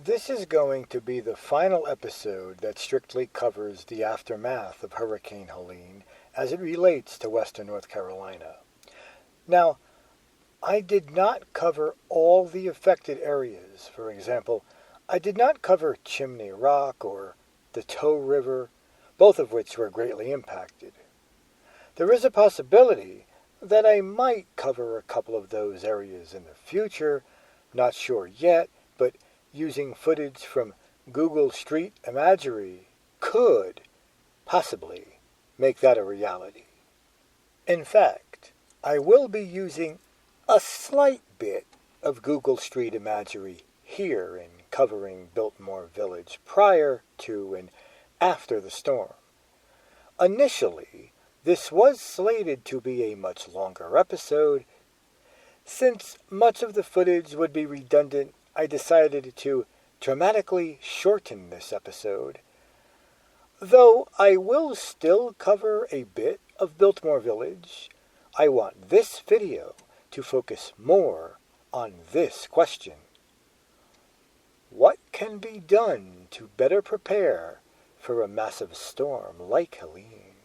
This is going to be the final episode that strictly covers the aftermath of Hurricane Helene as it relates to western North Carolina. Now, I did not cover all the affected areas. For example, I did not cover Chimney Rock or the Tow River, both of which were greatly impacted. There is a possibility that I might cover a couple of those areas in the future, not sure yet, but using footage from Google Street Imagery could possibly make that a reality. In fact, I will be using a slight bit of Google Street Imagery here in covering Biltmore Village prior to and after the storm. Initially, this was slated to be a much longer episode. Since much of the footage would be redundant, I decided to dramatically shorten this episode. Though I will still cover a bit of Biltmore Village, I want this video to focus more on this question. What can be done to better prepare for a massive storm like Helene?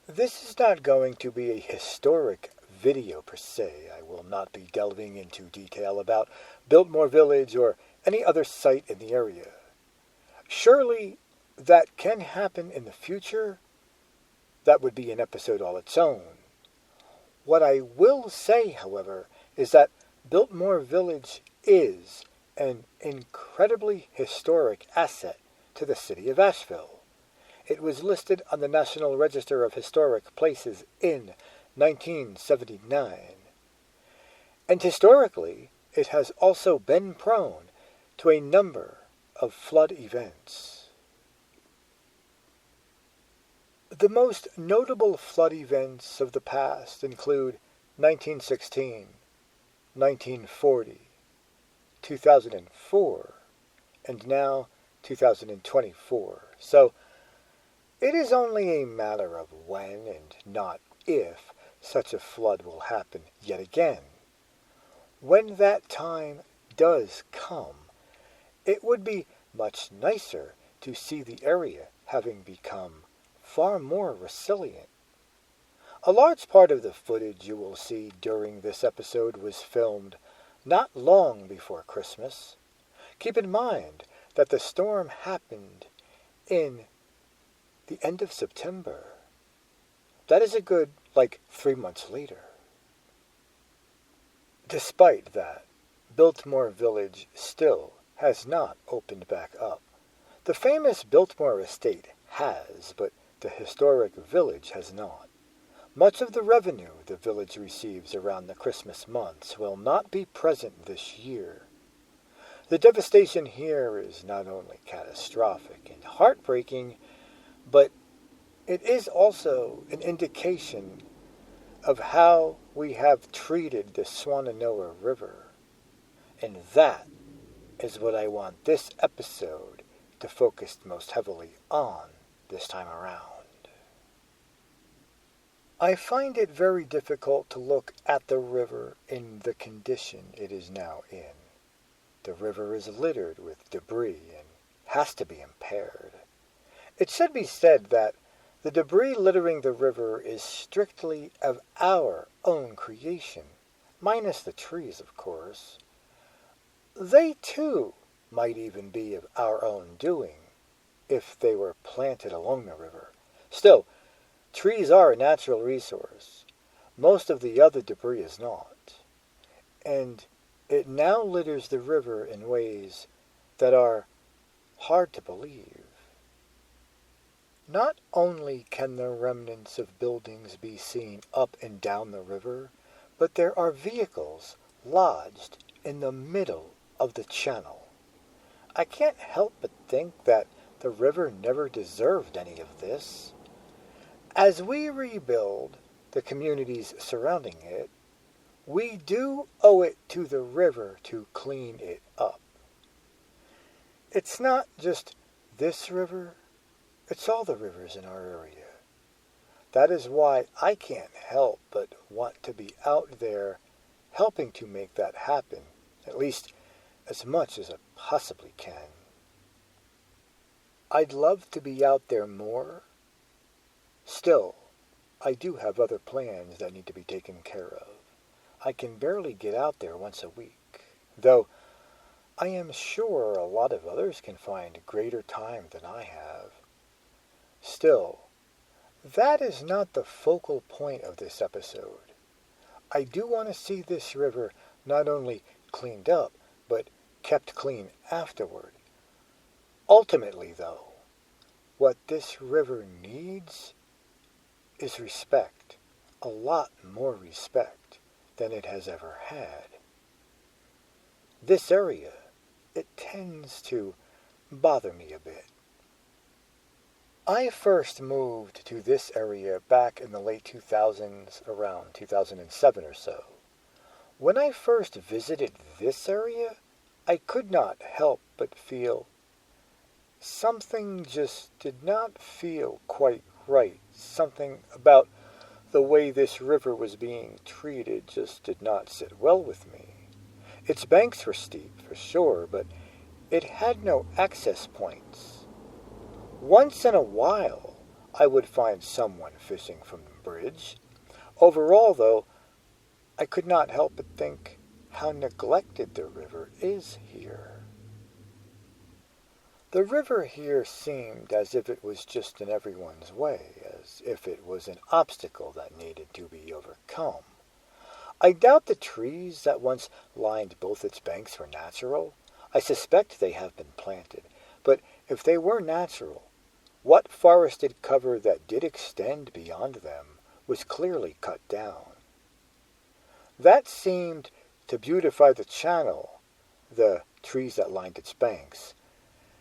This is not going to be a historic video per se. I will not be delving into detail about Biltmore Village or any other site in the area. Surely that can happen in the future. That would be an episode all its own. What I will say, however, is that Biltmore Village is an incredibly historic asset to the city of Asheville. It was listed on the National Register of Historic Places in 1979. And historically, it has also been prone to a number of flood events. The most notable flood events of the past include 1916, 1940, 2004, and now 2024. So, it is only a matter of when and not if such a flood will happen yet again. When that time does come, it would be much nicer to see the area having become far more resilient. A large part of the footage you will see during this episode was filmed not long before Christmas. Keep in mind that the storm happened in the end of September. That is a good, 3 months later. Despite that, Biltmore Village still has not opened back up. The famous Biltmore estate has, but the historic village has not. Much of the revenue the village receives around the Christmas months will not be present this year. The devastation here is not only catastrophic and heartbreaking, but it is also an indication of how we have treated the Swannanoa River. And that is what I want this episode to focus most heavily on this time around. I find it very difficult to look at the river in the condition it is now in. The river is littered with debris and has to be impaired. It should be said that the debris littering the river is strictly of our own creation, minus the trees, of course. They, too, might even be of our own doing, if they were planted along the river. Still, trees are a natural resource. Most of the other debris is not. And it now litters the river in ways that are hard to believe. Not only can the remnants of buildings be seen up and down the river, but there are vehicles lodged in the middle of the channel. I can't help but think that the river never deserved any of this. As we rebuild the communities surrounding it, we do owe it to the river to clean it up. It's not just this river, it's all the rivers in our area. That is why I can't help but want to be out there helping to make that happen, at least as much as I possibly can. I'd love to be out there more. Still, I do have other plans that need to be taken care of. I can barely get out there once a week, though I am sure a lot of others can find greater time than I have. Still, that is not the focal point of this episode. I do want to see this river not only cleaned up, but kept clean afterward. Ultimately, though, what this river needs is respect, a lot more respect than it has ever had. This area, it tends to bother me a bit. I first moved to this area back in the late 2000s, around 2007 or so. When I first visited this area, I could not help but feel something just did not feel quite right. Something about the way this river was being treated just did not sit well with me. Its banks were steep, for sure, but it had no access points. Once in a while, I would find someone fishing from the bridge. Overall, though, I could not help but think how neglected the river is here. The river here seemed as if it was just in everyone's way, as if it was an obstacle that needed to be overcome. I doubt the trees that once lined both its banks were natural. I suspect they have been planted, but if they were natural, what forested cover that did extend beyond them was clearly cut down. That seemed to beautify the channel, the trees that lined its banks,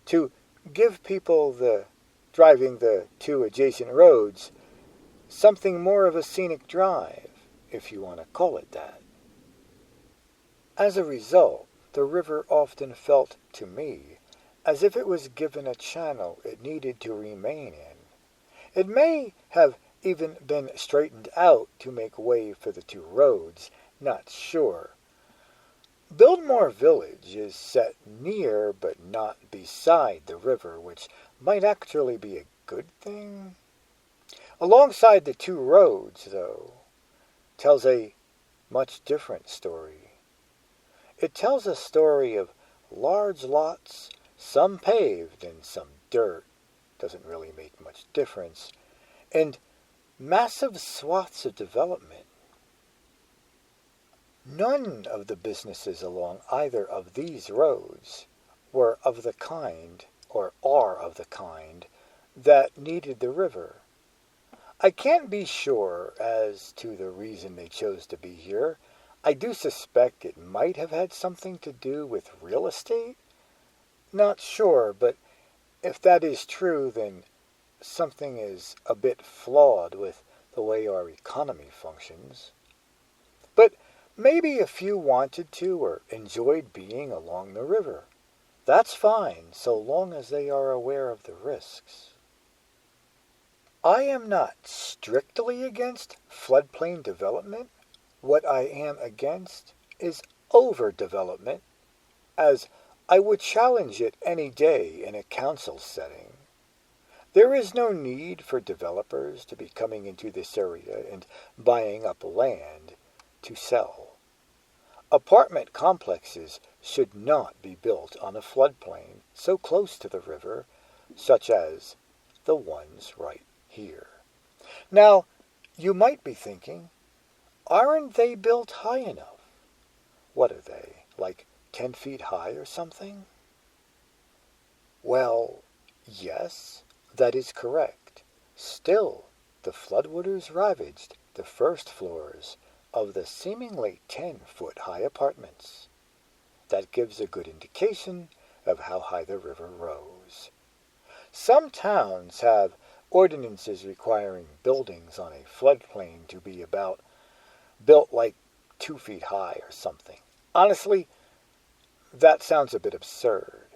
to give people driving the two adjacent roads something more of a scenic drive, if you want to call it that. As a result, the river often felt to me as if it was given a channel it needed to remain in. It may have even been straightened out to make way for the two roads, not sure. Biltmore Village is set near but not beside the river, which might actually be a good thing. Alongside the two roads, though, tells a much different story. It tells a story of large lots, some paved and some dirt, doesn't really make much difference, and massive swaths of development. None of the businesses along either of these roads were of the kind, or are of the kind, that needed the river. I can't be sure as to the reason they chose to be here. I do suspect it might have had something to do with real estate. Not sure, but if that is true, then something is a bit flawed with the way our economy functions. But maybe a few wanted to or enjoyed being along the river. That's fine, so long as they are aware of the risks. I am not strictly against floodplain development. What I am against is overdevelopment, as I would challenge it any day in a council setting. There is no need for developers to be coming into this area and buying up land to sell. Apartment complexes should not be built on a floodplain so close to the river, such as the ones right here. Now, you might be thinking, aren't they built high enough? What are they, like 10 feet high or something? Well, yes, that is correct. Still, the floodwaters ravaged the first floors of the seemingly 10-foot high apartments. That gives a good indication of how high the river rose. Some towns have ordinances requiring buildings on a floodplain to be built like 2 feet high or something. Honestly, that sounds a bit absurd.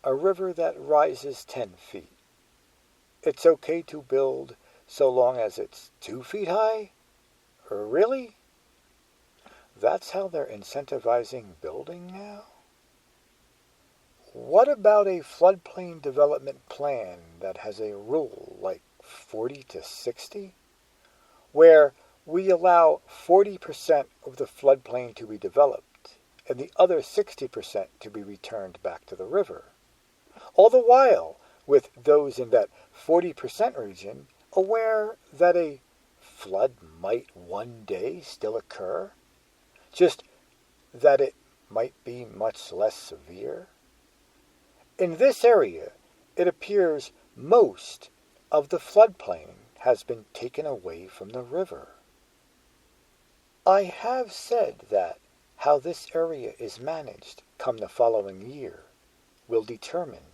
A river that rises 10 feet. It's okay to build so long as it's 2 feet high? Really? That's how they're incentivizing building now? what about a floodplain development plan that has a rule like 40 to 60, where we allow 40% of the floodplain to be developed and the other 60% to be returned back to the river, all the while with those in that 40% region aware that a flood might one day still occur, just that it might be much less severe? In this area, it appears most of the floodplain has been taken away from the river. I have said that how this area is managed come the following year will determine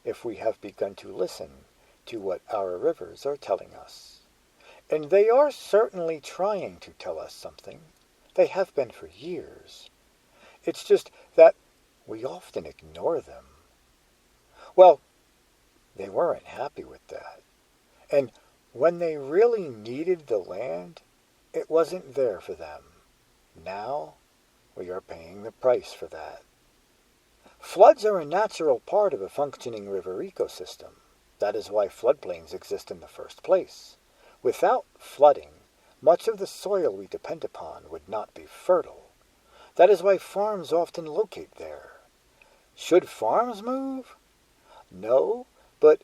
if we have begun to listen to what our rivers are telling us. And they are certainly trying to tell us something. They have been for years. It's just that we often ignore them. Well, they weren't happy with that. And when they really needed the land, it wasn't there for them. Now, we are paying the price for that. Floods are a natural part of a functioning river ecosystem. That is why floodplains exist in the first place. Without flooding, much of the soil we depend upon would not be fertile. That is why farms often locate there. Should farms move? No, but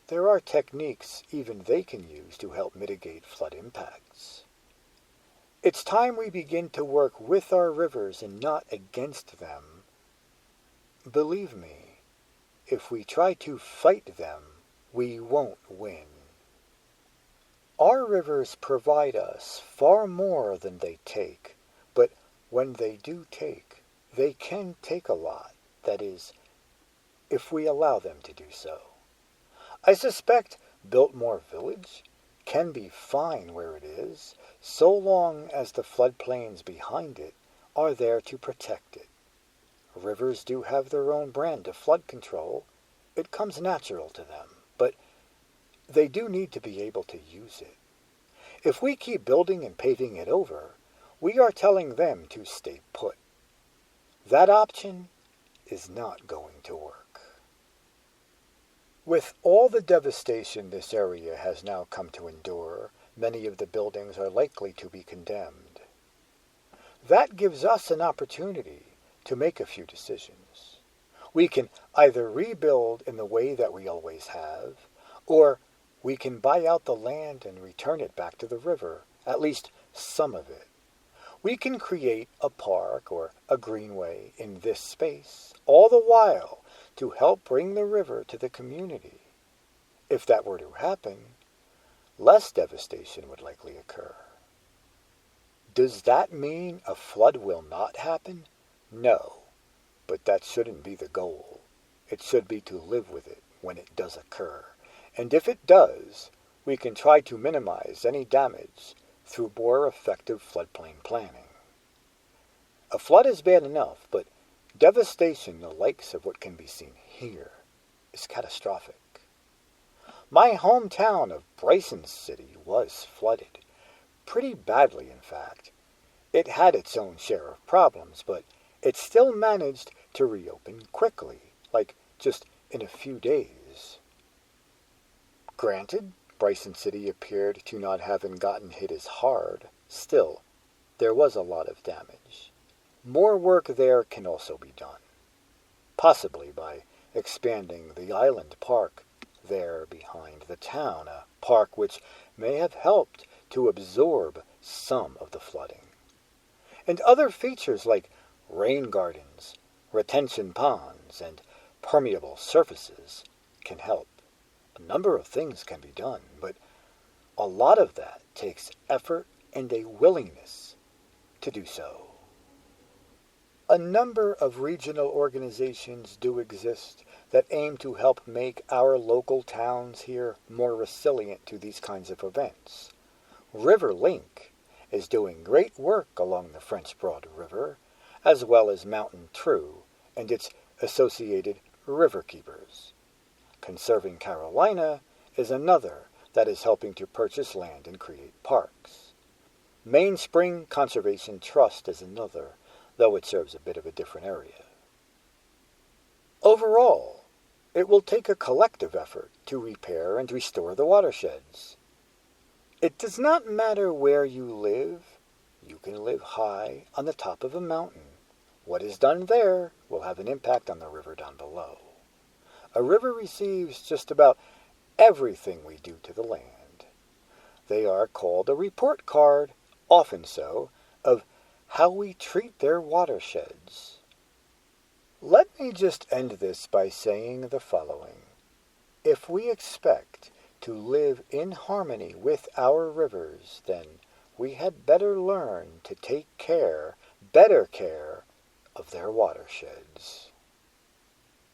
there are techniques even they can use to help mitigate flood impacts. It's time we begin to work with our rivers and not against them. Believe me, if we try to fight them, we won't win. Our rivers provide us far more than they take, but when they do take, they can take a lot. That is, if we allow them to do so. I suspect Biltmore Village can be fine where it is, so long as the floodplains behind it are there to protect it. Rivers do have their own brand of flood control. It comes natural to them, but they do need to be able to use it. If we keep building and paving it over, we are telling them to stay put. That option is not going to work. With all the devastation this area has now come to endure, many of the buildings are likely to be condemned. That gives us an opportunity to make a few decisions. We can either rebuild in the way that we always have, or we can buy out the land and return it back to the river, at least some of it. We can create a park or a greenway in this space, all the while to help bring the river to the community. If that were to happen, less devastation would likely occur. Does that mean a flood will not happen? No, but that shouldn't be the goal. It should be to live with it when it does occur. And if it does, we can try to minimize any damage through more effective floodplain planning. A flood is bad enough, but devastation the likes of what can be seen here is catastrophic. My hometown of Bryson City was flooded, pretty badly in fact. It had its own share of problems, but it still managed to reopen quickly, like just in a few days. Granted, Bryson City appeared to not have gotten hit as hard. Still, there was a lot of damage. More work there can also be done, possibly by expanding the island park there behind the town, a park which may have helped to absorb some of the flooding. And other features like rain gardens, retention ponds, and permeable surfaces can help. A number of things can be done, but a lot of that takes effort and a willingness to do so. A number of regional organizations do exist that aim to help make our local towns here more resilient to these kinds of events. River Link is doing great work along the French Broad River, as well as Mountain True and its associated river keepers. Conserving Carolina is another that is helping to purchase land and create parks. Mainspring Conservation Trust is another, though it serves a bit of a different area. Overall, it will take a collective effort to repair and restore the watersheds. It does not matter where you live. You can live high on the top of a mountain. What is done there will have an impact on the river down below. A river receives just about everything we do to the land. They are called a report card, often so, of how we treat their watersheds. Let me just end this by saying the following. If we expect to live in harmony with our rivers, then we had better learn to take better care of their watersheds.